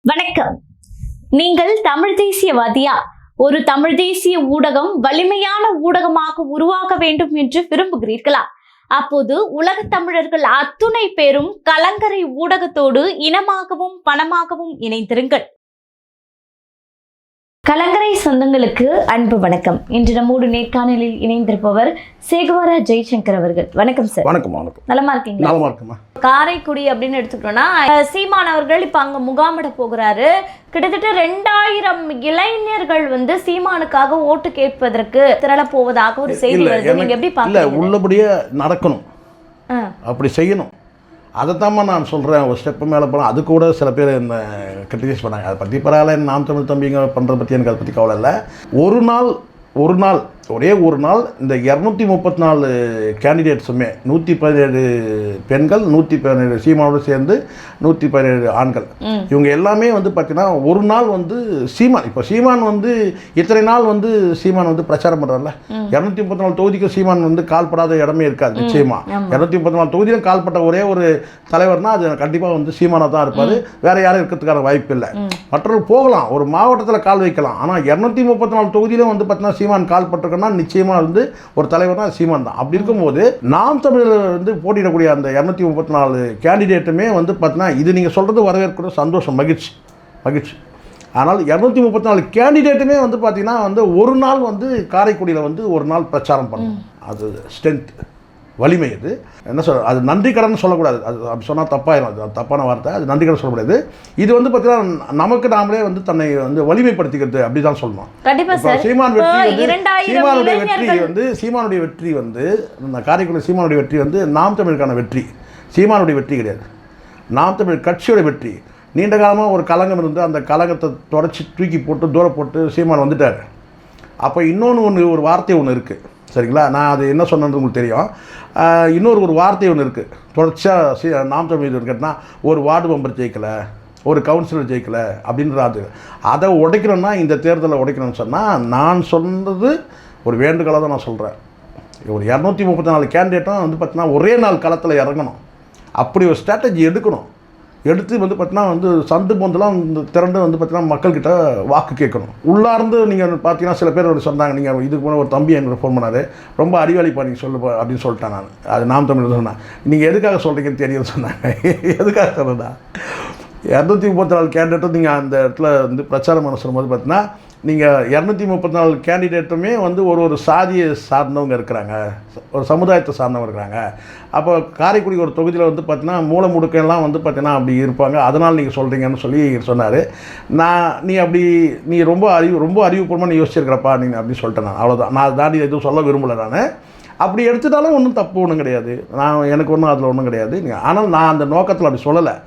வணக்கம். நீங்கள் தமிழ் தேசியவாதியா? ஒரு தமிழ் தேசிய ஊடகம் வலிமையான ஊடகமாக உருவாக வேண்டும் என்று விரும்புகிறீர்களா? அப்போது உலகத் தமிழர்கள் அத்துணை பேரும் கலங்கரை ஊடகத்தோடு இனமாகவும் பணமாகவும் இணைந்திருங்கள். கலங்கரை சொந்தங்களுக்கு அன்பு வணக்கம். இன்று நம்மோடு நேர்காணலில் இணைந்திருப்பவர் சேகுவாரா ஜெய்சங்கர் அவர்கள். வணக்கம் சார். வணக்கம். வணக்கம். நலமா இருக்கீங்களா? நலமா இருக்குமா. காரைக்குடி அப்படின்னு எடுத்துக்கிட்டோம்னா, சீமான் அவர்கள் இப்ப அங்க முகாமிட போகிறாரு. கிட்டத்தட்ட 2000 இளைஞர்கள் சீமானுக்காக ஓட்டு கேட்பதற்கு திரள போவதாக ஒரு செய்தி வருது. நீங்க எப்படி பாக்கீங்க? உள்ளபடியே நடக்கணும், அப்படி செய்யணும். அதைத்தான் நான் சொல்கிறேன். ஒரு ஸ்டெப்பு மேலே போகலாம். அது கூட சில பேர் இந்த கிரிட்டிசைஸ் பண்ணாங்க. அதை பற்றி பரவாயில்ல, நாம் தமிழ் தம்பிங்க பண்ணுறத பற்றி எனக்கு அதை பற்றி கவலை இல்லை. ஒரே ஒரு நாள் இந்த 234 கேண்டிடேட்ஸுமே 117 பெண்கள், 117 சீமானோடு சேர்ந்து 117 ஆண்கள், இவங்க எல்லாமே பார்த்தீங்கன்னா ஒரு நாள் சீமான், இப்போ சீமான் இத்தனை நாள் சீமான் பிரச்சாரம் பண்ணுறாருல. 234 தொகுதிக்கு சீமான் கால்படாத இடமே இருக்காது. நிச்சயமாக 234 தொகுதியிலும் கால்பட்ட ஒரே ஒரு தலைவர்னா அது கண்டிப்பாக சீமானாக தான் இருப்பார். வேற யாரும் இருக்கிறதுக்கான வாய்ப்பு இல்லை. மற்றவர்கள் போகலாம், ஒரு மாவட்டத்தில் கால் வைக்கலாம். ஆனால் 234 தொகுதியிலும் பார்த்தீங்கன்னா சீமான் கால்பட்டிருக்கணும் நிச்சயமாக ஒரு தலைவர்னா சீமான் தான். அப்படி இருக்கும்போது நாம் தமிழர் போட்டியிடக்கூடிய அந்த 234 கேண்டிடேட்டுமே பார்த்தீங்கன்னா இது நீங்கள் சொல்கிறது வரவேற்கிற சந்தோஷம், மகிழ்ச்சி. ஆனால் 234 கேண்டிடேட்டுமே பார்த்தீங்கன்னா ஒரு நாள் காரைக்குடியில் ஒரு நாள் பிரச்சாரம் பண்ணணும். அது ஸ்ட்ரென்த், வலிமை. அது என்ன சொல்ற, அது நன்றி கடன் சொல்லக்கூடாது. அது அப்படி சொன்னால் தப்பாயிரும், அது தப்பான வார்த்தை. அது நன்றி கடன் சொல்லக்கூடாது. இது பார்த்தீங்கன்னா நமக்கு நாமளே தன்னை வலிமைப்படுத்திக்கிறது அப்படி தான் சொல்லணும். சீமான் வெற்றி சீமானுடைய வெற்றி காரைக்குடி சீமானுடைய வெற்றி நாம் தமிழுக்கான வெற்றி, சீமானுடைய வெற்றி கிடையாது. நாம் தமிழ் கட்சியோட வெற்றி. நீண்ட காலமாக ஒரு கலங்கம் இருந்து அந்த கலங்கத்தை தொடச்சி தூக்கி போட்டு தூர போட்டு சீமான் வந்துட்டார். அப்போ இன்னொன்று ஒரு வார்த்தை ஒன்று இருக்குது, சரிங்களா? நான் அது என்ன சொன்னது உங்களுக்கு தெரியும். இன்னொரு வார்த்தை ஒன்று இருக்குது. தொடர்ச்சியாக நாம் தமிழ் கேட்டால் ஒரு வார்டு மெம்பர் ஜெயிக்கலை, ஒரு கவுன்சிலர் ஜெயிக்கலை அப்படின்றது. அதை உடைக்கணும்னா இந்த தேர்தலை உடைக்கணும்னு சொன்னால் நான் சொன்னது ஒரு வேண்டுகோளாக தான் நான் சொல்கிறேன். ஒரு 234 கேண்டிடேட்டும் பார்த்தீங்கன்னா ஒரே நாள் களத்தில் இறங்கணும். அப்படி ஒரு ஸ்ட்ராட்டஜி எடுக்கணும். எடுத்து பார்த்தீங்கன்னா சந்து பொந்தெல்லாம் திரண்டு பார்த்தீங்கன்னா மக்கள்கிட்ட வாக்கு கேட்கணும். உள்ளார்ந்து நீங்கள் பார்த்தீங்கன்னா சில பேர் சொன்னாங்க, நீங்கள் இதுக்கு முன்னாடி ஒரு தம்பி எங்களுக்கு ஃபோன் பண்ணார், ரொம்ப அறிவாளிப்பா நீங்கள் சொல்லு அப்படின்னு சொல்லிட்டேன். நான் அது நாம் தமிழ் சொன்னேன். நீங்கள் எதுக்காக சொல்கிறீங்கன்னு தெரியும் சொன்னாங்க. எதுக்காக சொன்னேன்னா 234 கேண்டிடேட்டும் நீங்கள் அந்த இடத்துல பிரச்சாரம் பண்ண சொல்லும்போது பார்த்தீங்கன்னா நீங்கள் 234 கேண்டிடேட்டுமே ஒரு சாதியை சார்ந்தவங்க இருக்கிறாங்க, ஒரு சமுதாயத்தை சார்ந்தவங்க இருக்கிறாங்க. அப்போ காரைக்குடி ஒரு தொகுதியில் பார்த்தீங்கன்னா மூல முடுக்கெல்லாம் பார்த்தீங்கன்னா அப்படி இருப்பாங்க. அதனால் நீங்கள் சொல்கிறீங்கன்னு சொல்லி சொன்னார். நீ ரொம்ப அறிவுபூர்வமாக நீ யோசிச்சிருக்கிறப்பா நீங்கள் அப்படின்னு சொல்லிட்டேன். நான் அவ்வளோதான். நான் தாண்டி எதுவும் சொல்ல விரும்பலை. நான் அப்படி எடுத்துட்டாலும் ஒன்றும் தப்பு ஒன்றும் கிடையாது. எனக்கு ஒன்றும் அதில் ஒன்றும் கிடையாது. ஆனால் நான் அந்த நோக்கத்தில் அப்படி சொல்லலை.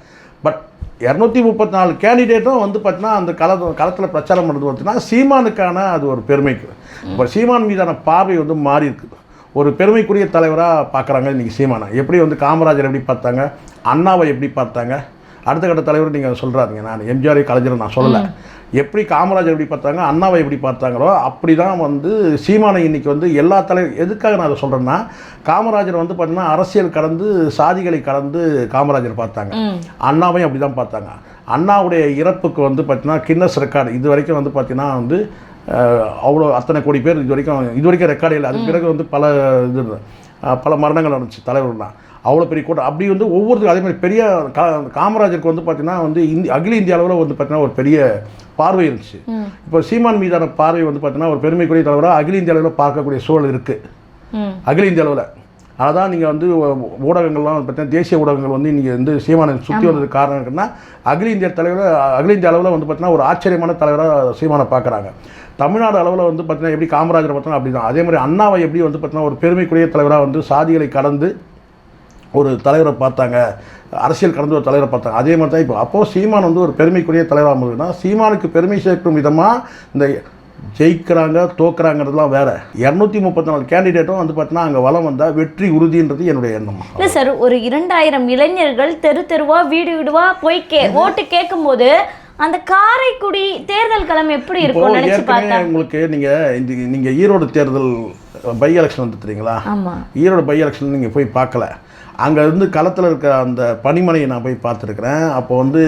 பட் 234 கேண்டிடேட்டும் பார்த்தீங்கன்னா அந்த களத்தில் பிரச்சாரம் பண்ணுறது பார்த்தீங்கன்னா சீமானுக்கான அது ஒரு பெருமைக்கு. இப்போ சீமான் மீதான பார்வை மாறி இருக்குது. ஒரு பெருமைக்குரிய தலைவராக பார்க்குறாங்க இன்றைக்கி சீமானை. எப்படி காமராஜர் எப்படி பார்த்தாங்க, அண்ணாவை எப்படி பார்த்தாங்க, அடுத்த கட்ட தலைவர் நீங்கள் சொல்கிறாருங்க. நான் எம்ஜிஆர் கலைஞர் நான் சொல்லலை. எப்படி காமராஜர் எப்படி பார்த்தாங்க, அண்ணாவை எப்படி பார்த்தாங்களோ அப்படி தான் சீமானை இன்றைக்கி எல்லா எதுக்காக நான் அதை சொல்கிறேன்னா, காமராஜர் பார்த்தீங்கன்னா அரசியல் கடந்து சாதிகளை கடந்து காமராஜர் பார்த்தாங்க. அண்ணாவையும் அப்படி தான் பார்த்தாங்க. அண்ணாவுடைய இறப்புக்கு பார்த்தீங்கன்னா கின்னஸ் ரெக்கார்டு இது வரைக்கும் பார்த்தீங்கன்னா அவ்வளோ அத்தனை கோடி பேர் இது வரைக்கும் ரெக்கார்டே இல்லை. அதுக்கு பிறகு பல மரணங்கள் நடந்துச்சு தலைவர்கள்லாம். அவ்வளோ பெரிய கூட்டம். அப்படி ஒவ்வொருத்தரும் அதே மாதிரி பெரிய காமராஜருக்கு பார்த்தீங்கன்னா அகில இந்திய அளவில் பார்த்தீங்கன்னா ஒரு பெரிய பார்வை இருந்துச்சு. இப்போ சீமான் மீதான பார்வை பார்த்தீங்கன்னா ஒரு பெருமைக்குரிய தலைவராக அகில இந்திய அளவில் பார்க்கக்கூடிய சூழல் இருக்குது. அகில இந்திய அளவில் அதான் நீங்கள் ஊடகங்கள்லாம் பார்த்தீங்கன்னா தேசிய ஊடகங்கள் இன்றைக்கி சீமானை சுற்றி வந்ததுக்கு காரணம் இருக்குன்னா அகில இந்திய அளவில் பார்த்தீங்கன்னா ஒரு ஆச்சரியமான தலைவராக சீமானை பார்க்குறாங்க. தமிழ்நாடு அளவில் பார்த்தீங்கன்னா எப்படி காமராஜரை பார்த்தோன்னா அப்படி தான். அதே மாதிரி அண்ணாவை எப்படி பார்த்தீங்கன்னா ஒரு பெருமைக்குரிய தலைவராக சாதிகளை கடந்து ஒரு தலைவரை பார்த்தாங்க, அரசியல் கடந்து ஒரு தலைவரை பார்த்தாங்க. அதே மாதிரி தான் இப்போ அப்போது சீமான் ஒரு பெருமைக்குரிய தலைவராக இருந்ததுன்னா சீமானுக்கு பெருமை சேர்க்கும் விதமாக இந்த ஜெயிக்கிறாங்க தோக்குறாங்கிறதுலாம் வேற. 234 கேண்டிடேட்டும் பார்த்தீங்கன்னா அங்கே வளம் வந்தால் வெற்றி உறுதின்றது என்னுடைய எண்ணம். இல்லை சார், ஒரு 2000 இளைஞர்கள் தெருவா வீடுவா போய் ஓட்டு கேட்கும்போது அந்த காரைக்குடி தேர்தல் களம் எப்படி இருக்கும் நினைச்சு பார்த்தா உங்களுக்கு? நீங்கள் ஈரோடு தேர்தல் பை எலெக்ஷன் தெரியுங்களா? ஈரோடு பை எலெக்ஷன் நீங்கள் போய் பார்க்கல. அங்கே இருந்து களத்தில் இருக்க அந்த பனிமனையை நான் போய் பார்த்துருக்குறேன். அப்போ வந்து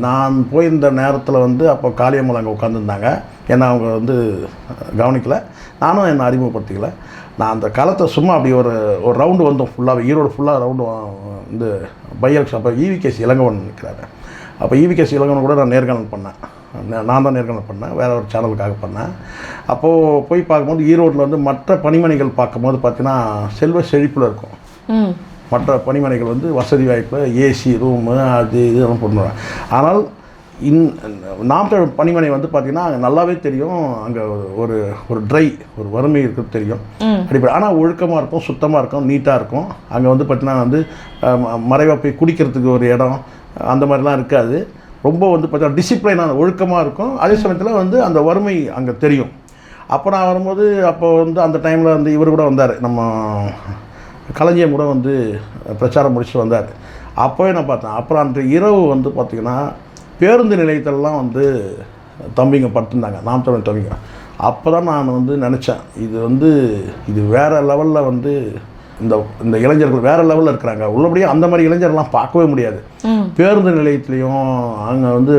நான் போயிருந்த நேரத்தில் வந்து அப்போ காளியம்மாள் அங்கே உட்காந்துருந்தாங்க. ஏன்னா அவங்க வந்து கவனிக்கலை, நானும் என்னை அறிமுகப்படுத்திக்கல. நான் அந்த களத்தை சும்மா அப்படி ஒரு ரவுண்டு வந்தோம் ஃபுல்லாக, ஈரோடு ஃபுல்லாக ரவுண்டு வந்து பை எலெக்ஷன். அப்போ ஈவிகேசி இளங்கவன் நிற்கிறாரு. அப்போ ஈவிகேசி இளங்கவன் கூட நான் நேர்காணல் பண்ணேன். நான் தான் நேர்காணல் பண்ணேன், வேறு ஒரு சேனலுக்காக பண்ணேன். அப்போது போய் பார்க்கும்போது ஈரோட்டில் வந்து மற்ற பணிமனைகள் பார்க்கும்போது பார்த்தீங்கன்னா செல்வ செழிப்பில் இருக்கும். மற்ற பணிமனைகள் வந்து வசதி வாய்ப்பு, ஏசி ரூமு, அது இதெல்லாம் பண்ணுவாங்க. ஆனால் நாம் தமிழ் பணிமனை வந்து பார்த்திங்கன்னா அங்கே நல்லாவே தெரியும், அங்கே ஒரு ட்ரை ஒரு வறுமை இருக்கிறது தெரியும் அடிப்படை. ஆனால் ஒழுக்கமாக இருக்கும், சுத்தமாக இருக்கும், நீட்டாக இருக்கும். அங்கே வந்து பார்த்திங்கன்னா வந்து மறைவாக போய் குடிக்கிறதுக்கு ஒரு இடம் அந்த மாதிரிலாம் இருக்காது. ரொம்ப வந்து பார்த்தீங்கன்னா டிசிப்ளைனான ஒழுக்கமாக இருக்கும். அதே சமயத்தில் வந்து அந்த வறுமை அங்கே தெரியும். அப்போ நான் வரும்போது அப்போ வந்து அந்த டைமில் வந்து இவர் கூட வந்தார், நம்ம களஞ்சியம் கூட வந்து பிரச்சாரம் முடிச்சுட்டு வந்தார். அப்போவே நான் பார்த்தேன். அப்புறம் அன்று இரவு வந்து பார்த்திங்கன்னா பேருந்து நிலையத்திலலாம் வந்து தம்பிங்க படுத்திருந்தாங்க, நாம் தமிழ் தம்பிங்க. அப்போ தான் நான் வந்து நினச்சேன், இது வேறு லெவலில் வந்து இந்த இளைஞர்கள் வேறு லெவலில் இருக்கிறாங்க. உள்ளபடியே அந்த மாதிரி இளைஞர்கள்லாம் பார்க்கவே முடியாது. பேருந்து நிலையத்துலேயும் அங்கே வந்து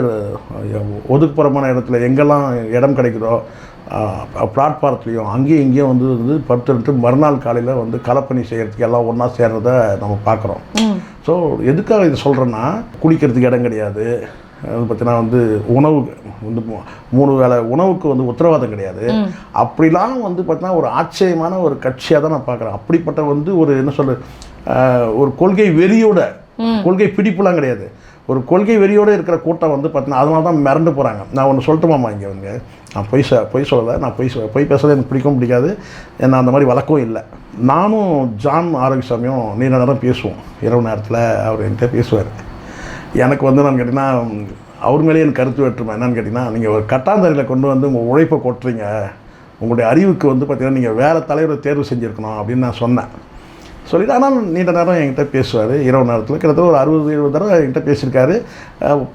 ஒதுக்குப்புறமான இடத்துல எங்கெல்லாம் இடம் கிடைக்குதோ பிளாட்ஃபாரத்துலேயும் அங்கேயும் இங்கேயும் வந்து படுத்துட்டு மறுநாள் காலையில் வந்து களப்பணி செய்கிறதுக்கு எல்லாம் ஒன்றா சேர்றத நம்ம பார்க்குறோம். ஸோ எதுக்காக இது சொல்கிறேன்னா, குளிக்கிறதுக்கு இடம் கிடையாது, பார்த்தீங்கன்னா வந்து உணவு வந்து 3 வேளை உணவுக்கு வந்து உத்தரவாதம் கிடையாது. அப்படிலாம் வந்து பார்த்தீங்கன்னா ஒரு ஆச்சரியமான ஒரு கட்சியாக தான் நான் பார்க்குறேன். அப்படிப்பட்ட வந்து ஒரு என்ன சொல்ற ஒரு கொள்கை வெறியோட, கொள்கை பிடிப்புலாம் கிடையாது, ஒரு கொள்கை வெறியோடு இருக்கிற கூட்டம் வந்து பார்த்தீங்கன்னா அதனால தான் மிரண்டு போகிறாங்க. நான் ஒன்று சொல்லட்டுமாம்மா, இங்கே வந்து நான் பொய் சொல்லலை, நான் பொய் பேசுறது எனக்கு பிடிக்காது, என்ன அந்த மாதிரி வழக்கம் இல்லை. நானும் ஜான் ஆரோக்கியசாமியும் நீண்ட நேரம் பேசுவோம். இரவு நேரத்தில் அவர் என்கிட்ட பேசுவார். எனக்கு வந்து நான் கேட்டிங்கன்னா அவர் மேலேயே எனக்கு கருத்து வேற்றுமை. என்னென்னு கேட்டிங்கன்னா, நீங்கள் ஒரு கட்டாந்தரையில் கொண்டு வந்து உங்கள் உழைப்பை கொட்டுறீங்க, உங்களுடைய அறிவுக்கு வந்து பார்த்திங்கன்னா நீங்கள் வேறு தலைவரை தேர்வு செஞ்சுருக்கணும் அப்படின்னு நான் சொன்னேன். சொல்லிவிட்டு ஆனால் நீண்ட நேரம் என்கிட்ட பேசுவார். இரவு நேரத்தில் கிட்டத்தட்ட ஒரு 60-70 தடவை என்கிட்ட பேசியிருக்காரு.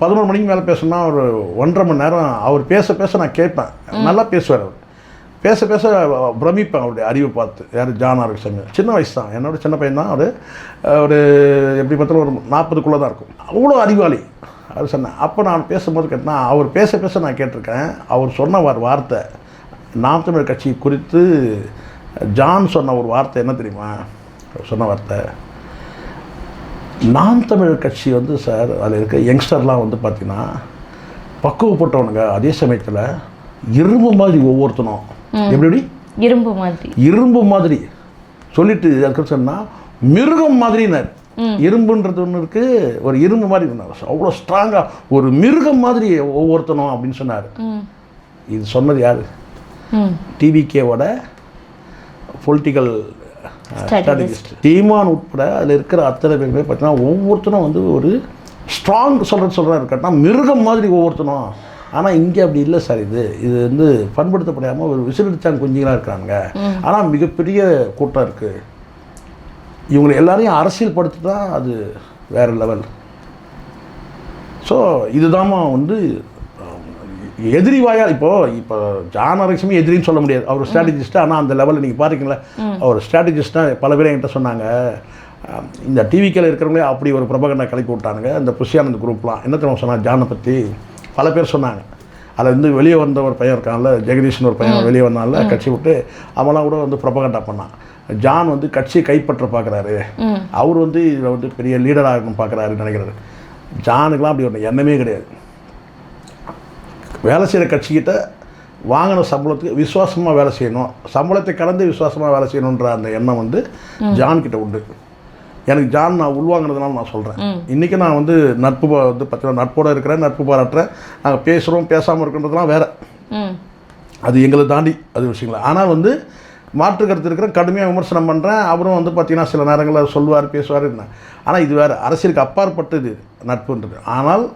11 மணிக்கு மேலே பேசணுன்னா ஒரு 1.5 மணி நேரம் அவர் பேச நான் கேட்பேன். நல்லா பேசுவார். அவர் பேச பிரமிப்பேன் அவருடைய அறிவை பார்த்து. யார்? ஜான் ஆரோக்கியசாமி. சின்ன வயசு தான், என்னோட சின்ன பையன் தான். அவர் ஒரு எப்படி பார்த்தாலும் ஒரு 40க்குள்ளே தான் இருக்கும். அவ்வளோ அறிவாளி. அது சொன்னேன். அப்போ நான் பேசும்போது கேட்டேன்னா, அவர் பேச நான் கேட்டிருக்கேன். அவர் சொன்ன வார்த்தை, நாம் தமிழர் கட்சி குறித்து ஜான் சொன்ன ஒரு வார்த்தை என்ன தெரியுமா? சொன்ன வார்த்தை, நாம் தமிழர் கட்சி வந்து சார் அதில் இருக்க யங்ஸ்டர்லாம் வந்து பார்த்திங்கன்னா பக்குவப்பட்டவனுங்க, அதே சமயத்தில் இரும்பு மாதிரி ஒவ்வொருத்தனும் எப்படி இரும்பு மாதிரி சொல்லிட்டு அதுக்கு சொன்னால் மிருகம் மாதிரினார். இரும்புன்றது ஒன்று இருக்குது, ஒரு இரும்பு மாதிரி அவ்வளோ ஸ்ட்ராங்காக ஒரு மிருகம் மாதிரி ஒவ்வொருத்தனும் அப்படின்னு சொன்னார். இது சொன்னது யார்? டிவிகேவோட பொலிட்டிக்கல் ஸ்ட்ராட்டஜிஸ்ட் சீமான் உட்பட அதில் இருக்கிற அத்தனை பேருமே பார்த்தீங்கன்னா ஒவ்வொருத்தனும் வந்து ஒரு ஸ்ட்ராங் சொல்கிறா இருக்கட்டா மிருகம் மாதிரி ஒவ்வொருத்தனும். ஆனால் இங்கே அப்படி இல்லை சார். இது வந்து பண்படுத்தப்படாமல் ஒரு விசிலடிச்சான் குஞ்சிங்களாக இருக்காங்க. ஆனால் மிகப்பெரிய கூட்டம் இருக்குது. இவங்களை எல்லாரையும் அரசியல் படுத்தி தான் அது வேறு லெவல். ஸோ இதுதாம்மா வந்து எதிரி வாயால். இப்போ ஜான் ஆரோக்கியசாமி எதிரின்னு சொல்ல முடியாது, அவர் ஸ்ட்ராட்டஜிஸ்ட்டு. ஆனால் அந்த லெவலில் நீங்கள் பார்த்தீங்களா, அவர் ஸ்ட்ராட்டஜிஸ்ட்டாக பல பேர் என்கிட்ட சொன்னாங்க. இந்த டிவிக்கில் இருக்கிறவங்களே அப்படி ஒரு பிரபகண்டா கிளப்பி விட்டானுங்க. இந்த புஷியானந்த் குரூப்லாம் என்ன தெரியுமா சொன்னாங்க ஜானை பற்றி? பல பேர் சொன்னாங்க. அதில் வந்து வெளியே வந்த ஒரு பையன் இருக்கான்ல, ஜெகதீஷ்னு ஒரு பையன் வெளியே வந்தால கட்சி விட்டு, அவெல்லாம் கூட வந்து ப்ரொபகண்டா பண்ணான். ஜான் வந்து கட்சியை கைப்பற்ற பார்க்குறாரு, அவர் வந்து இதில் வந்து பெரிய லீடராக இருக்கணும் பார்க்குறாருன்னு நினைக்கிறாரு. ஜானுக்கெலாம் அப்படி ஒன்று எண்ணமே கிடையாது. வேலை செய்கிற கட்சிக்கிட்ட வாங்கின சம்பளத்துக்கு விசுவாசமாக வேலை செய்யணும், சம்பளத்தை கலந்து விசுவாசமாக வேலை செய்யணுன்ற அந்த எண்ணம் வந்து ஜான்கிட்ட உண்டு. எனக்கு ஜான் நான் உள்வாங்கினதுனால நான் சொல்கிறேன். இன்றைக்கி நான் வந்து நட்பு வந்து பார்த்தீங்கன்னா நட்போடு இருக்கிறேன், நட்பு பாராட்டுறேன், நாங்கள் பேசுகிறோம் பேசாமல் இருக்கின்றதுலாம் வேறு, அது எங்களை தாண்டி அது விஷயங்களா. ஆனால் வந்து மாற்று கருத்து இருக்கிறேன், கடுமையாக விமர்சனம் பண்ணுறேன். அவரும் வந்து பார்த்திங்கன்னா சில நேரங்களில் சொல்லுவார் பேசுவார். ஆனால் இது வேறு, அரசியலுக்கு அப்பாற்பட்டது நட்புன்றது. ஆனால்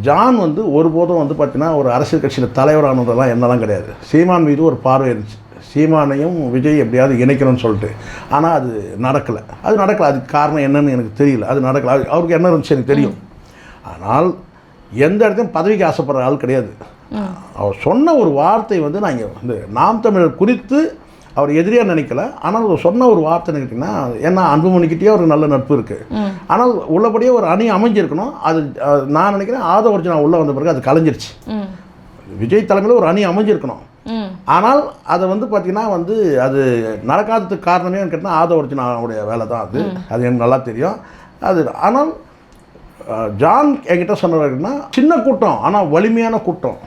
ஜான் வந்து ஒருபோதும் வந்து பார்த்திங்கன்னா ஒரு அரசியல் கட்சியில் தலைவரானதெல்லாம் என்னெல்லாம் கிடையாது. சீமான் மீது ஒரு பார்வை இருந்துச்சு, சீமானையும் விஜய் எப்படியாவது இணைக்கணும்னு சொல்லிட்டு. ஆனால் அது நடக்கலை. அதுக்கு காரணம் என்னன்னு எனக்கு தெரியல. அது நடக்கலை. அவருக்கு என்ன இருந்துச்சு எனக்கு தெரியும். ஆனால் எந்த இடத்தையும் பதவிக்கு ஆசைப்படுற ஆள் கிடையாது. அவர் சொன்ன ஒரு வார்த்தை வந்து நான் இங்கே வந்து நாம் தமிழர் குறித்து அவர் எதிரியாக நினைக்கல. ஆனால் அவர் சொன்ன ஒரு வார்த்தை கேட்டிங்கன்னா, ஏன்னா அன்புமணிக்கிட்டே ஒரு நல்ல நட்பு இருக்குது. ஆனால் உள்ளபடியே ஒரு அணி அமைஞ்சிருக்கணும். அது நான் நினைக்கிறேன் ஆதவ அர்ஜுனா உள்ளே வந்த பிறகு அது கலைஞ்சிருச்சு. விஜய் தலைமையில் ஒரு அணி அமைஞ்சிருக்கணும். ஆனால் அதை வந்து பார்த்திங்கன்னா வந்து அது நடக்காததுக்கு காரணமே கேட்டால் ஆதவ அர்ஜுனாவுடைய வேலை தான். அது எனக்கு நல்லா தெரியும். அது ஆனால் ஜான் என்கிட்ட சொன்னவர்கள்னா சின்ன கூட்டம் ஆனால் வலிமையான கூட்டம்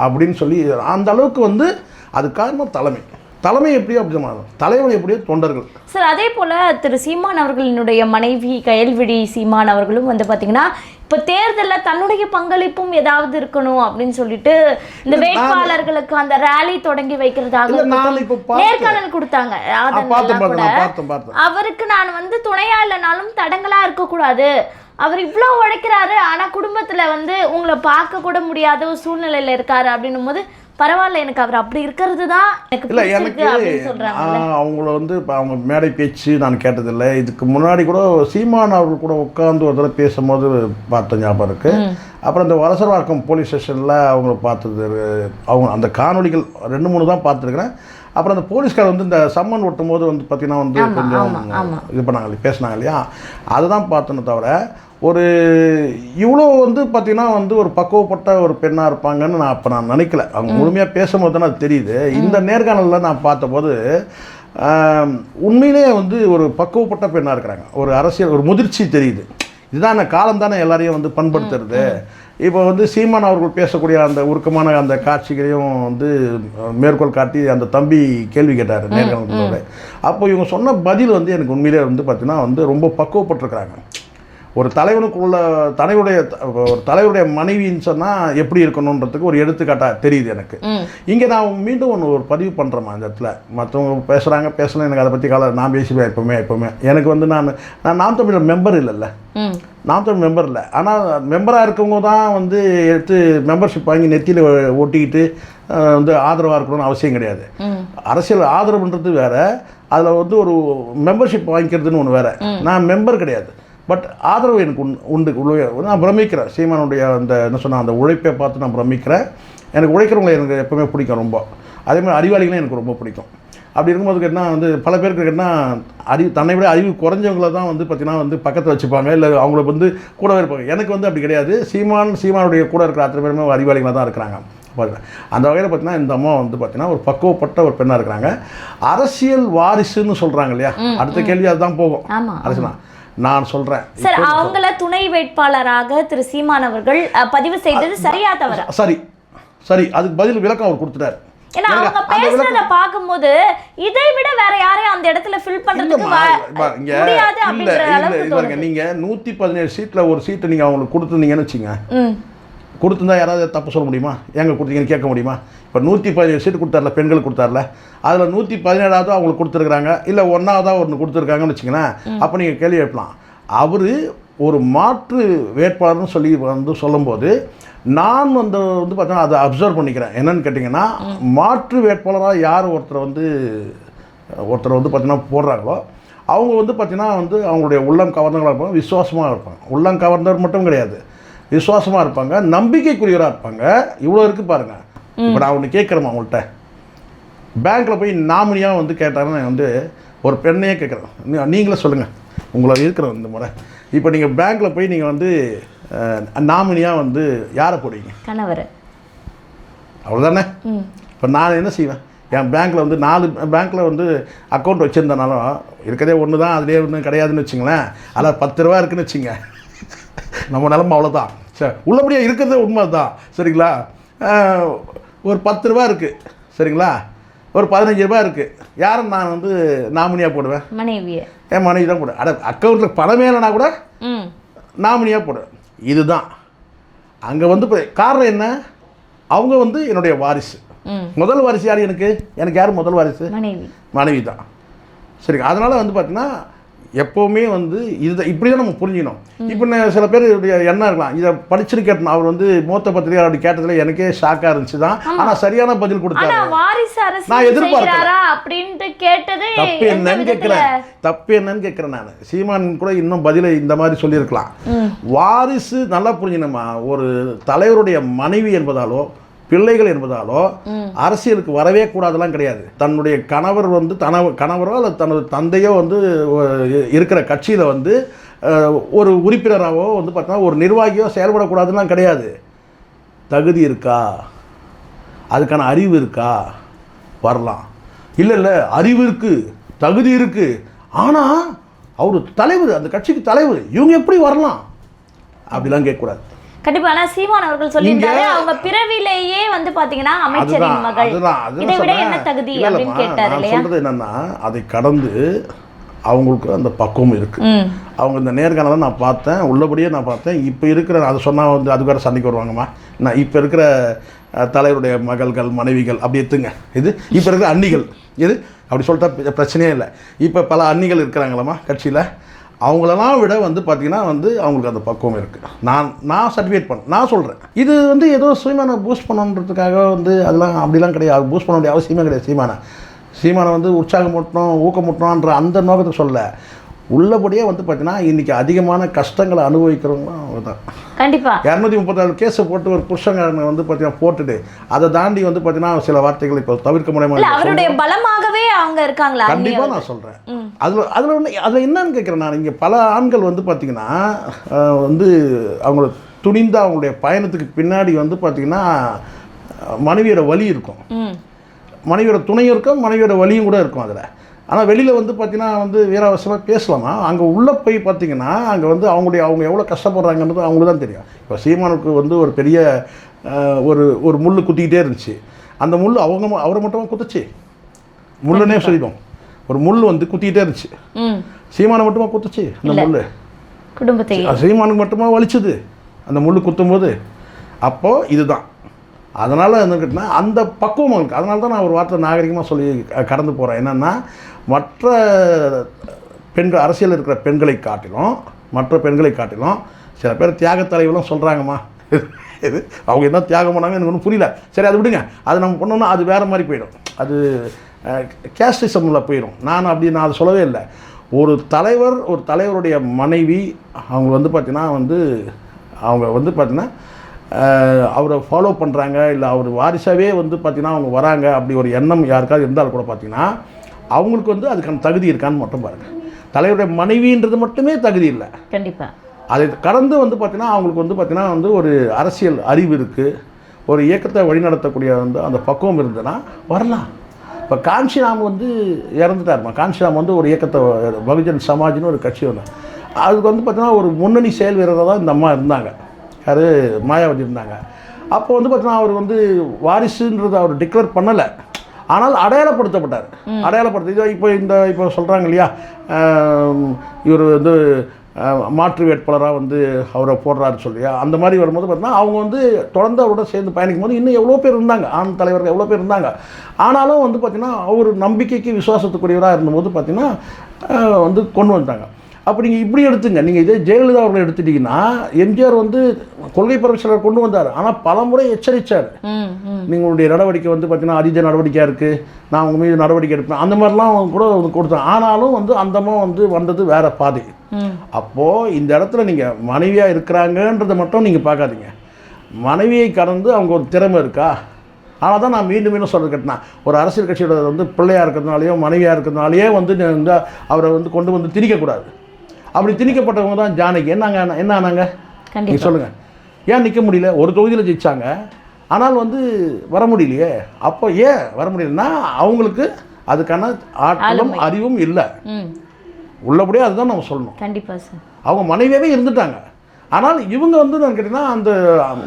அப்படின்னு சொல்லி அந்த அளவுக்கு வந்து அது காரணம் தலைமை எப்படியோ அப்படி மாறும், தலைவன் எப்படியோ தொண்டர்கள். சார் அதே போல் திரு சீமான் அவர்களினுடைய மனைவி கயல்விழி சீமான் அவர்களும் வந்து பார்த்தீங்கன்னா இப்போ தேர்தலில் தன்னுடைய பங்களிப்பும் ஏதாவது இருக்கணும் அப்படின்னு சொல்லிட்டு இந்த வேட்பாளர்களுக்கு அந்த ரேலி தொடங்கி வைக்கிறதாக நேர்காணல் கொடுத்தாங்க. அவருக்கு நான் வந்து துணையா இல்லைனாலும் தடங்களா இருக்கக்கூடாது, அவர் இவ்வளோ உழைக்கிறாரு ஆனால் குடும்பத்தில் வந்து உங்களை பார்க்க கூட முடியாத ஒரு சூழ்நிலையில் இருக்காரு அப்படின்னும் போது பரவாயில்ல, எனக்கு அவர் அப்படி இருக்கிறது தான் இல்லை. எனக்கு அவங்கள வந்து இப்போ அவங்க மேடை பேச்சு நான் கேட்டதில்லை. இதுக்கு முன்னாடி கூட சீமான் அவர்கள் கூட உட்காந்து ஒரு தடவை பேசும்போது பார்த்த ஞாபகம் இருக்குது. அப்புறம் இந்த வலசரவாக்கம் போலீஸ் ஸ்டேஷனில் அவங்கள பார்த்தது, அவங்க அந்த காணொலிகள் 2-3 தான் பார்த்துருக்குறேன். அப்புறம் அந்த போலீஸ்கார் வந்து இந்த சம்மன் ஒட்டும் போது வந்து பார்த்திங்கன்னா வந்து கொஞ்சம் இது பண்ணாங்க, பேசினாங்க இல்லையா, அதுதான் பார்த்தோன்னு தவிர ஒரு இவ்வளோ வந்து பார்த்திங்கன்னா வந்து ஒரு பக்குவப்பட்ட ஒரு பெண்ணாக இருப்பாங்கன்னு நான் நினைக்கல. அவங்க முழுமையாக பேசும்போது தானே அது தெரியுது. இந்த நேர்காணலில் நான் பார்த்தபோது உண்மையிலே வந்து ஒரு பக்குவப்பட்ட பெண்ணாக இருக்கிறாங்க. ஒரு அரசியல் ஒரு முதிர்ச்சி தெரியுது. இதுதான் காலம் தானே எல்லாரையும் வந்து பண்படுத்துறது. இப்போ வந்து சீமான் அவர்கள் பேசக்கூடிய அந்த உருக்கமான அந்த காட்சிகளையும் வந்து மேற்கோள் காட்டி அந்த தம்பி கேள்வி கேட்டார் நேர்காணல். அப்போ இவங்க சொன்ன பதில் வந்து எனக்கு உண்மையிலே வந்து பார்த்திங்கன்னா வந்து ரொம்ப பக்குவப்பட்டிருக்கிறாங்க. ஒரு தலைவனுக்குள்ள ஒரு தலைவருடைய மனைவின்னு சொன்னால் எப்படி இருக்கணுன்றதுக்கு ஒரு எடுத்துக்காட்டாக தெரியுது எனக்கு. இங்கே நான் மீண்டும் ஒரு பதிவு பண்ணுறேம்மா இந்த இடத்துல. மற்றவங்க பேசலாம், எனக்கு அதை பற்றி நான் பேசுவேன் எப்போவுமே. எனக்கு வந்து நான் தமிழர் மெம்பர் இல்லைல்ல, நாம் தமிழ் மெம்பர் இல்லை. ஆனால் மெம்பராக இருக்கவங்க தான் வந்து எடுத்து மெம்பர்ஷிப் வாங்கி நெத்தியில் ஒட்டிக்கிட்டு வந்து ஆதரவாக இருக்கணும்னு அவசியம் கிடையாது. அரசியல் ஆதரவுன்றது வேறு, அதில் வந்து ஒரு மெம்பர்ஷிப் வாங்கிக்கிறதுன்னு ஒன்று வேறு. நான் மெம்பர் கிடையாது, பட் ஆதரவு எனக்கு உண்டு. நான் பிரமிக்கிறேன் சீமானுடைய அந்த என்ன சொன்னால் அந்த உழைப்பை பார்த்து நான் பிரமிக்கிறேன். எனக்கு உழைக்கிறவங்களை எனக்கு எப்போவுமே பிடிக்கும் ரொம்ப. அதேமாதிரி அறிவாளிகளும் எனக்கு ரொம்ப பிடிக்கும். அப்படி இருக்கும்போது கேட்டால் வந்து பல பேருக்கு கேட்டால் தன்னை விட அறிவு குறைஞ்சவங்கள தான் வந்து பார்த்திங்கன்னா வந்து பக்கத்தில் வச்சுப்பாங்க, இல்லை அவங்கள வந்து கூடவே இருப்பாங்க. எனக்கு வந்து அப்படி கிடையாது. சீமானுடைய கூட இருக்கிற அத்தனை பேருமே அறிவாளிகளாக தான் இருக்கிறாங்க. அந்த வகையில் பார்த்தீங்கன்னா இந்த அம்மா வந்து பார்த்தீங்கன்னா ஒரு பக்குவப்பட்ட ஒரு பெண்ணாக இருக்கிறாங்க. அரசியல் வாரிசுன்னு சொல்கிறாங்க இல்லையா, அடுத்த கேள்வி அதுதான் போகும். அரசியல் நான் சொல்றேன் சார், அவங்கள துணை வேட்பாளராக திரு சீமான் அவர்கள் பதிவு செய்தது சரியா தவறா? சரி, அதுக்கு பதில் விளக்கம் அவர் கொடுத்துட்டாரு. ஏன்னா அவங்க பேசுறத பாக்கும்போது இதை விட வேற யாரையும் அந்த இடத்துல ஃபில் பண்றதுக்கு முடியாது அப்படிங்கற அளவுக்கு பாருங்க. நீங்க 117 சீட்ல ஒரு சீட் நீங்க அவங்களுக்கு கொடுத்துட்டீங்கன்னு வெச்சீங்க, கொடுத்துருந்தா யாராவது தப்பு சொல்ல முடியுமா? எங்க கொடுத்தீங்கன்னு கேட்க முடியுமா? இப்போ 117 சீட்டு கொடுத்தார்ல, பெண்கள் கொடுத்தார்ல, அதில் 117வது அவங்களுக்கு கொடுத்துருக்குறாங்க, இல்லை 1வது ஒன்று கொடுத்துருக்காங்கன்னு வச்சுங்களேன். அப்போ நீங்கள் கேள்வி கேட்கலாம், அவர் ஒரு மாற்று வேட்பாளர்னு சொல்லி வந்து சொல்லும்போது நான் வந்து பார்த்தீங்கன்னா அதை அப்சர்வ் பண்ணிக்கிறேன். என்னன்னு கேட்டிங்கன்னா, மாற்று வேட்பாளராக யார் ஒருத்தர் வந்து பார்த்தீங்கன்னா போடுறாங்களோ அவங்க வந்து பார்த்தீங்கன்னா வந்து அவங்களுடைய உள்ளம் கவர்ந்தவங்களாக இருப்பாங்க, விசுவாசமாக இருப்பாங்க. உள்ளம் கவர்ந்தவர் மட்டும் கிடையாது, விசுவாசமாக இருப்பாங்க, நம்பிக்கைக்குரியவராக இருப்பாங்க. இவ்வளோ இருக்குது பாருங்கள். இப்போ நான் ஒன்று கேட்குறேம்மா உங்கள்கிட்ட, பேங்க்கில் போய் நாமினியாக வந்து கேட்டாங்கன்னா நான் வந்து ஒரு பெண்ணையே கேட்குறேன், நீங்களே சொல்லுங்கள், உங்களை இருக்கிற இந்த முறை. இப்போ நீங்கள் பேங்க்கில் போய் நீங்கள் வந்து நாமினியாக வந்து யாரை போடுவீங்க? கணவர். அவ்வளோதானே. இப்போ நான் என்ன செய்வேன், என் பேங்க்கில் வந்து 4 பேங்க்கில் வந்து அக்கௌண்ட் வச்சுருந்தனாலும் இருக்கிறதே ஒன்று தான், அதுலேயே ஒன்றும் கிடையாதுன்னு வச்சுங்களேன். அதில் 10 ரூபா இருக்குதுன்னு வச்சுங்க, நம்ம நிலமை அவ்வளோதான். சரி, உள்ளபடியாக இருக்கிறதே உண்மை தான். சரிங்களா, ஒரு 10 ரூபா இருக்குது, சரிங்களா, ஒரு 15 ரூபா இருக்குது, யாரும் நான் வந்து நாமினியாக போடுவேன்? மனைவியை. என் மனைவி தான் போடுவேன். அக்கௌண்ட்டில் பணமே இல்லைனா கூட நாமினியாக போடுவேன். இதுதான் அங்கே வந்து காரணம் என்ன, அவங்க வந்து என்னுடைய வாரிசு. முதல் வாரிசு யார் எனக்கு யார் முதல் வாரிசு? மனைவி தான். சரி, அதனால் வந்து பார்த்தீங்கன்னா எப்போவுமே வந்து இதை இப்படி தான் நம்ம புரிஞ்சிக்கணும். இப்போ சில பேர் என்ன இருக்கலாம், இதை படிச்சுட்டு கேட்டணும். அவர் வந்து மூத்த பத்திரிகை அப்படி கேட்டதுல எனக்கே ஷாக்காக இருந்துச்சு தான். ஆனால் சரியான பதில் கொடுத்தாரு. நான் எதிர்பார்க்கிறேன் தப்பு என்னன்னு கேட்குறேன் நான். சீமான் கூட இன்னும் பதிலை இந்த மாதிரி சொல்லியிருக்கலாம். வாரிசு நல்லா புரிஞ்சிக்கணுமா, ஒரு தலைவருடைய மனைவி என்பதாலோ பிள்ளைகள் என்பதாலோ அரசியலுக்கு வரவே கூடாதெல்லாம் கிடையாது. தன்னுடைய கணவர் வந்து கணவரோ அல்லது தனது தந்தையோ வந்து இருக்கிற கட்சியில் வந்து ஒரு உறுப்பினராகவோ வந்து பார்த்தீங்கன்னா ஒரு நிர்வாகியோ செயல்படக்கூடாதுலாம் கிடையாது. தகுதி இருக்கா, அதுக்கான அறிவு இருக்கா, வரலாம். இல்லை அறிவு இருக்குது, தகுதி இருக்குது, ஆனால் அவர் தலைவர், அந்த கட்சிக்கு தலைவர், இவங்க எப்படி வரலாம் அப்படிலாம் கேட்கக்கூடாது. கண்டிப்பா. ஆனா சீமான் அவர்கள் சொல்லியிருந்தாரு அவங்க பிறவிலேயே வந்து பாத்தீங்கன்னா அமைச்சரின் மகள், இதை விட என்ன தகுதி அப்படின்னு கேட்டாரு இல்லையா? சொல்றது என்னன்னா, அதை கடந்து அவங்களுக்கு அந்த பக்குவம் இருக்கு. அவங்க இந்த நேர்காணலை நான் பார்த்தேன், உள்ளபடியே நான் பார்த்தேன். இப்போ இருக்கிற அதை சொன்னால் வந்து அது வேறு சண்டைக்கு வருவாங்கம்மா. நான் இப்போ இருக்கிற தலைவருடைய மகள்கள் மனைவிகள் அப்படி எடுத்துங்க, இது இப்போ இருக்கிற அன்னிகள் இது அப்படி சொல்லிட்டா பிரச்சனையே இல்லை. இப்போ பல அன்னிகள் இருக்கிறாங்களாம்மா கட்சியில், அவங்களெல்லாம் விட வந்து பார்த்திங்கன்னா வந்து அவங்களுக்கு அந்த பக்குவம் இருக்குது. நான் சர்டிஃபிகேட் நான் சொல்கிறேன். இது வந்து ஏதோ சீமானை பூஸ்ட் பண்ணணுன்றதுக்காக வந்து அதெல்லாம் அப்படிலாம் கிடையாது. பூஸ்ட் பண்ண வேண்டிய அவசியமே கிடையாது. சீமானை வந்து உற்சாகமூட்டணும், ஊக்கமூட்டணுன்ற அந்த நோக்கத்துக்கு சொல்ல, உள்ளபடியே வந்து பார்த்தீங்கன்னா இன்றைக்கி அதிகமான கஷ்டங்களை அனுபவிக்கிறவங்களும் அவங்க தான். கண்டிப்பாக 234 கேஸை போட்டு ஒரு புருஷங்க வந்து பார்த்தீங்கன்னா போட்டுட்டு அதை தாண்டி வந்து பார்த்தீங்கன்னா சில வார்த்தைகள் இப்போ தவிர்க்க முடியாமல் அவருடைய பலமாகவே அவங்க இருக்காங்களா? கண்டிப்பாக நான் சொல்கிறேன். அதில் என்னன்னு கேட்குறேன் நான், இங்கே பல ஆண்கள் வந்து பார்த்திங்கன்னா வந்து அவங்கள துணிந்து அவங்களுடைய பயணத்துக்கு பின்னாடி வந்து பார்த்திங்கன்னா மனைவியோட வலி இருக்கும், மனைவியோட துணையும் இருக்கும், மனைவியோட வலியும் கூட இருக்கும் அதில். ஆனால் வெளியில் வந்து பார்த்திங்கன்னா வந்து வீராவசமாக பேசலாமா, அங்கே உள்ளே போய் பார்த்திங்கன்னா அங்கே வந்து அவங்க எவ்வளோ கஷ்டப்படுறாங்கன்றது அவங்களுக்கு தான் தெரியும். இப்போ சீமானுக்கு வந்து ஒரு பெரிய ஒரு முள் குத்திக்கிட்டே இருந்துச்சு. அந்த முள் அவரை மட்டுமா குத்துச்சு, முள்ளுனே சொல்லிடும். ஒரு முள் வந்து குத்திக்கிட்டே இருந்துச்சு, சீமானை மட்டுமா குத்துச்சு அந்த முள்? குடும்பத்தை சீமானுக்கு மட்டுமா வலிச்சுது அந்த முள் குத்தும்போது? அப்போது இதுதான். அதனால் என்ன கேட்டினா அந்த பக்குவம் இருக்குது. அதனால தான் நான் ஒரு வார்த்தை நாகரிகமாக சொல்லி கடந்து போகிறேன். என்னென்னா, மற்ற பெண்கள் அரசியல் இருக்கிற பெண்களை காட்டிலும் சில பேர் தியாக தலைவர்களும் சொல்கிறாங்கம்மா, இது அவங்க என்ன தியாகம் பண்ணாங்க எனக்கு ஒன்றும் புரியல. சரி அது விடுங்க, அது நம்ம பண்ணோன்னா அது வேறு மாதிரி போயிடும், அது கேஸ்டிசமில் போயிடும். நான் அதை சொல்லவே இல்லை. ஒரு தலைவருடைய மனைவி அவங்க வந்து பார்த்திங்கன்னா அவரை ஃபாலோ பண்ணுறாங்க, இல்லை அவர் வாரிசாகவே வந்து பார்த்திங்கன்னா அவங்க வராங்க, அப்படி ஒரு எண்ணம் யாருக்காவது இருந்தாலும் கூட பார்த்திங்கன்னா அவங்களுக்கு வந்து அதுக்கான தகுதி இருக்கான்னு மட்டும் பாருங்கள். தலைவருடைய மனைவின்றது மட்டுமே தகுதி இல்லை, கண்டிப்பாக அதை கடந்து வந்து பார்த்திங்கன்னா அவங்களுக்கு வந்து பார்த்திங்கன்னா வந்து ஒரு அரசியல் அறிவு இருக்குது, ஒரு இயக்கத்தை வழிநடத்தக்கூடிய வந்து அந்த பக்குவம் இருந்ததுன்னா வரலாம். இப்போ காஞ்சிராம் வந்து இறந்துட்டாருமா. காஞ்சிராம் வந்து ஒரு இயக்கத்தை பகுஜன் சமாஜ்னு ஒரு கட்சி வந்தாங்க. அதுக்கு வந்து பார்த்திங்கன்னா ஒரு முன்னணி செயல் வீரராக தான் இந்த அம்மா இருந்தாங்க, யார் மாயாவதி இருந்தாங்க. அப்போ வந்து பார்த்தீங்கன்னா அவர் வந்து வாரிசுன்றதை அவர் டிக்ளேர் பண்ணலை, ஆனால் அடையாளப்படுத்தப்பட்டார். இப்போ சொல்கிறாங்க இல்லையா, இவர் வந்து மாற்று வேட்பாளராக வந்து அவரை போடுறாரு சொல்லியா, அந்த மாதிரி வரும்போது பார்த்தீங்கன்னா அவங்க வந்து தொடர்ந்து அவரோட சேர்ந்து பயணிக்கும் போது இன்னும் எவ்வளோ பேர் இருந்தாங்க, ஆண் தலைவர்கள் எவ்வளோ பேர் இருந்தாங்க. ஆனாலும் வந்து பார்த்திங்கன்னா அவர் நம்பிக்கைக்கு விசுவாசத்துக்குரியவராக இருந்தபோது பார்த்திங்கன்னா வந்து கொண்டு வந்தாங்க. அப்போ நீங்கள் இப்படி எடுத்துங்க, நீங்கள் இதே ஜெயலலிதா அவர்களை எடுத்துட்டிங்கன்னா எம்ஜிஆர் வந்து கொள்கை பரப்பு சிலர் கொண்டு வந்தார், ஆனால் பல முறை எச்சரித்தார், நீங்களுடைய நடவடிக்கை வந்து பார்த்தீங்கன்னா அதிக நடவடிக்கையாக இருக்குது, நான் உங்கள் மீது நடவடிக்கை எடுப்பேன், அந்த மாதிரிலாம் கூட கொடுத்தேன். ஆனாலும் வந்து அந்தமாக வந்து வந்தது வேறு பாதை. அப்போது இந்த இடத்துல நீங்கள் மனைவியாக இருக்கிறாங்கன்றதை மட்டும் நீங்கள் பார்க்காதீங்க, மனைவியை கடந்து அவங்க ஒரு திறமை இருக்கா. ஆனால் தான் நான் மீண்டும் சொல்கிறது கேட்டேன்னா, ஒரு அரசியல் கட்சியோட வந்து பிள்ளையாக இருக்கிறதுனாலையோ மனைவியாக இருக்கிறதுனாலையே வந்து அவரை வந்து கொண்டு வந்து திணிக்கக்கூடாது. அப்படி திணிக்கப்பட்டவங்க தான் ஜானகி. என்ன ஆனாங்க நீங்கள் சொல்லுங்கள், ஏன் நிற்க முடியல? ஒரு தொகுதியில் ஜெயிச்சாங்க, ஆனால் வந்து வர முடியலையே. அப்போ ஏன் வர முடியலன்னா அவங்களுக்கு அதுக்கான ஆற்றலும் அறிவும் இல்லை, உள்ளபடியே அதுதான் நம்ம சொல்லணும். கண்டிப்பாக சார், அவங்க மனைவியாகவே இருந்துட்டாங்க. ஆனால் இவங்க வந்து நான் கேட்டிங்கன்னா அந்த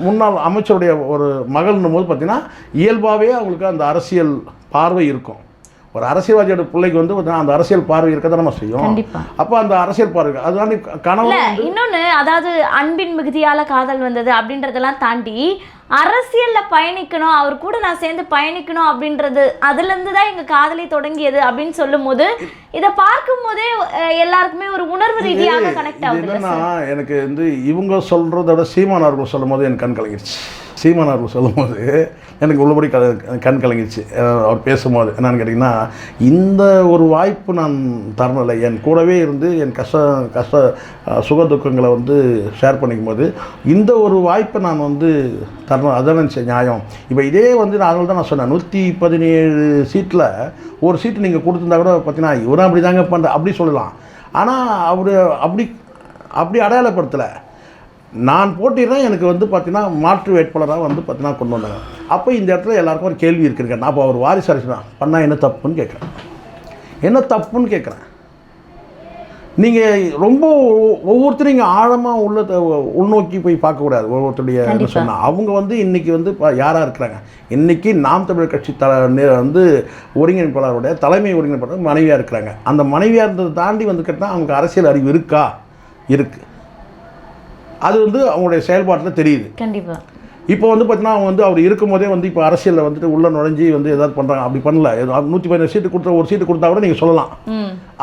முன்னாள் அமைச்சருடைய ஒரு மகள்னும் போது பார்த்திங்கன்னா இயல்பாகவே அவங்களுக்கு அந்த அரசியல் பார்வை இருக்கும். ஒரு அரசியல்வாதியோட பிள்ளைக்கு வந்து அந்த அரசியல் பார்வை இருக்க தான் நம்ம செய்யும். அப்போ அந்த அரசியல் பார்வை அதுதான் கனவு. இன்னொன்று, அதாவது அன்பின் மிகுதியால் காதல் வந்தது அப்படின்றதெல்லாம் தாண்டி அரசியல்ல பயணிக்கணும், அவர் கூட நான் சேர்ந்து பயணிக்கணும் அப்படின்றது, அதுலேருந்து தான் எங்கள் காதலை தொடங்கியது அப்படின்னு சொல்லும் போது இதை பார்க்கும் போதே எல்லாருக்குமே ஒரு உணர்வு ரீதியாக கனெக்ட் ஆகுது. என்னன்னா, எனக்கு வந்து இவங்க சொல்கிறத விட சீமான் அவர்கள் சொல்லும் போது எனக்கு கண் கலங்கிடுச்சு. சீமான் அவர்கள் சொல்லும் போது எனக்கு உள்ளபடி கண் கலங்கிடுச்சு அவர் பேசும்போது. என்னன்னு கேட்டிங்கன்னா, இந்த ஒரு வாய்ப்பு நான் தரணில்லை, என் கூடவே இருந்து என் கஷ்ட சுக துக்கங்களை வந்து ஷேர் பண்ணிக்கும் போது இந்த ஒரு வாய்ப்பை நான் வந்து தரணும் அதான நியாயம். இப்போ இதே வந்து அதனால தான் நான் சொன்னேன், 117 சீட்டில் ஒரு சீட்டு நீங்கள் கொடுத்துருந்தா கூட பார்த்தீங்கன்னா இவரும் அப்படி தாங்க பண்ணுற அப்படி சொல்லலாம். ஆனால் அவர் அப்படி அடையாளப்படுத்தலை. நான் போட்டிடுறேன், எனக்கு வந்து பார்த்தீங்கன்னா மாற்று வேட்பாளராக வந்து பார்த்தீங்கன்னா கொண்டு வந்தாங்க. அப்போ இந்த இடத்துல எல்லாருக்கும் ஒரு கேள்வி இருக்குங்க. நான் இப்போ அவர் வாரிசு அரசியல் பண்ணால் என்ன தப்புன்னு கேட்குறேன். என்ன தப்புன்னு கேட்குறேன். நீங்கள் ரொம்ப ஒவ்வொருத்தரும் இங்கே ஆழமாக உள்நோக்கி போய் பார்க்கக்கூடாது. ஒவ்வொருத்தருடைய சொன்னால் அவங்க வந்து இன்றைக்கி வந்து யாராக இருக்கிறாங்க, இன்றைக்கி நாம் தமிழர் கட்சி வந்து ஒருங்கிணைப்பாளருடைய தலைமை ஒருங்கிணைப்பாளர் மனைவியாக இருக்கிறாங்க. அந்த மனைவியாக இருந்ததை தாண்டி வந்து கேட்டால் அவங்க அரசியல் அறிவு இருக்கா? இருக்குது. அது வந்து அவங்களுடைய செயல்பாட்டில் தெரியுது. கண்டிப்பாக. இப்போ வந்து பார்த்தீங்கன்னா அவங்க வந்து அவர் இருக்கும்போதே வந்து இப்போ அரசியலில் வந்துட்டு உள்ள நுழைஞ்சி வந்து ஏதாவது பண்ணுறாங்க. அப்படி பண்ணல. 117 சீட்டு கொடுத்த ஒரு சீட்டு கொடுத்தா கூட நீங்கள் சொல்லலாம்.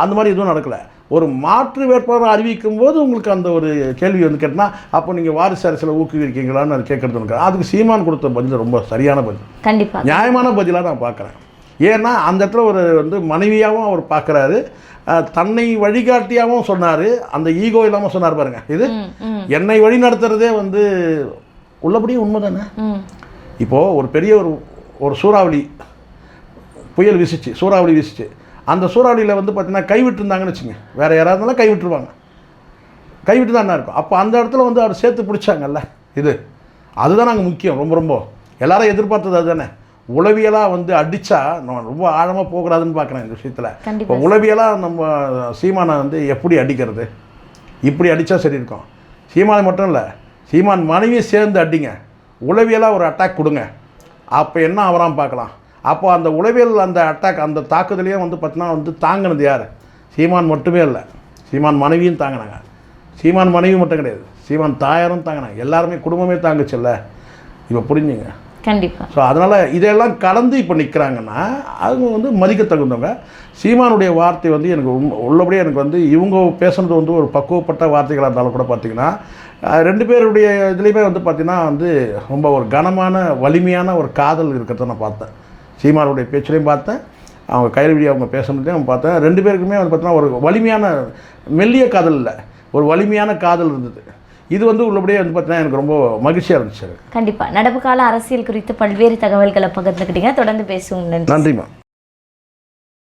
அந்த மாதிரி எதுவும் நடக்கலை. ஒரு மாற்று வேட்பாளர் அறிவிக்கும் போது உங்களுக்கு அந்த ஒரு கேள்வி வந்து கேட்டால் அப்போ நீங்கள் வாரிசு அரசியலை ஊக்குவிக்கிறீங்களான்னு அது கேட்குறது எனக்கு அதுக்கு சீமான் கொடுத்த பதில் ரொம்ப சரியான பதில். கண்டிப்பாக நியாயமான பதிலாக நான் பார்க்குறேன். ஏன்னா அந்த இடத்துல ஒரு வந்து மனைவியாகவும் அவர் பார்க்குறாரு, தன்னை வழிகாட்டியாகவும் சொன்னார். அந்த ஈகோ இல்லாமல் சொன்னார் பாருங்க. இது என்னை வழி நடத்துறதே வந்து உள்ளபடியும் உண்மை தானே. இப்போது ஒரு பெரிய ஒரு சூறாவளி புயல் வீசிச்சு, சூறாவளி வீசிச்சு. அந்த சூறாவளியில் வந்து பார்த்தீங்கன்னா கைவிட்டுருந்தாங்கன்னு வச்சுங்க, வேறு யாராவது இருந்தாலும் கைவிட்டுருவாங்க. கைவிட்டு தான் இருக்கும். அப்போ அந்த இடத்துல வந்து அவர் சேர்த்து பிடிச்சாங்கல்ல, அதுதான் நாங்கள் முக்கியம். ரொம்ப எல்லாரும் எதிர்பார்த்தது அதுதானே. உளவியலாக வந்து அடித்தா நம்ம ரொம்ப ஆழமாக போகக்கூடாதுன்னு பார்க்குறேன் இந்த விஷயத்தில். இப்போ உளவியலாக நம்ம சீமானை வந்து எப்படி அடிக்கிறது, இப்படி அடித்தா சரி இருக்கும். சீமானை மட்டும் இல்லை, சீமான் மனைவியை சேர்ந்து அடிங்க, உளவியலாக ஒரு அட்டாக் கொடுங்க, அப்போ என்ன ஆகிறான் பார்க்கலாம். அப்போ அந்த உளவியல் அந்த அட்டாக் அந்த தாக்குதலையே வந்து பார்த்தீங்கன்னா வந்து தாங்கினது யார்? சீமான் மட்டுமே இல்லை, சீமான் மனைவியும் தாங்கினாங்க. சீமான் மனைவி மட்டும் கிடையாது, சீமான் தாயாரும் தாங்கினாங்க. எல்லாருமே குடும்பமே தாங்குச்சுல்ல. இப்போ புரிஞ்சுங்க. கண்டிப்பாக. ஸோ அதனால் இதெல்லாம் கலந்து இப்போ நிற்கிறாங்கன்னா அவங்க வந்து மதிக்க தகுந்தவங்க. சீமானுடைய வார்த்தை வந்து எனக்கு உள்ளபடியே எனக்கு வந்து இவங்க பேசுனது வந்து ஒரு பக்குவப்பட்ட வார்த்தைகளாக இருந்தாலும் கூட பார்த்திங்கன்னா 2 பேருடைய இதுலேயுமே வந்து பார்த்திங்கன்னா வந்து ரொம்ப ஒரு கனமான வலிமையான ஒரு காதல் இருக்கிறத நான் பார்த்தேன். சீமானுடைய பேச்சுலையும் பார்த்தேன், அவங்க கைவிடி அவங்க பேசுனதையும் பார்த்தேன். 2 பேருக்குமே வந்து பார்த்திங்கன்னா ஒரு வலிமையான மெல்லிய காதல் இல்லை, ஒரு வலிமையான காதல் இருந்தது. இது வந்து உள்ளபடியே வந்து பார்த்தீங்கன்னா எனக்கு ரொம்ப மகிழ்ச்சியாக இருந்துச்சு. கண்டிப்பாக. நடப்பு கால அரசியல் குறித்து பல்வேறு தகவல்களை பகிர்ந்துக்கிட்டீங்க. தொடர்ந்து பேசுவோம். நன்றிம்மா.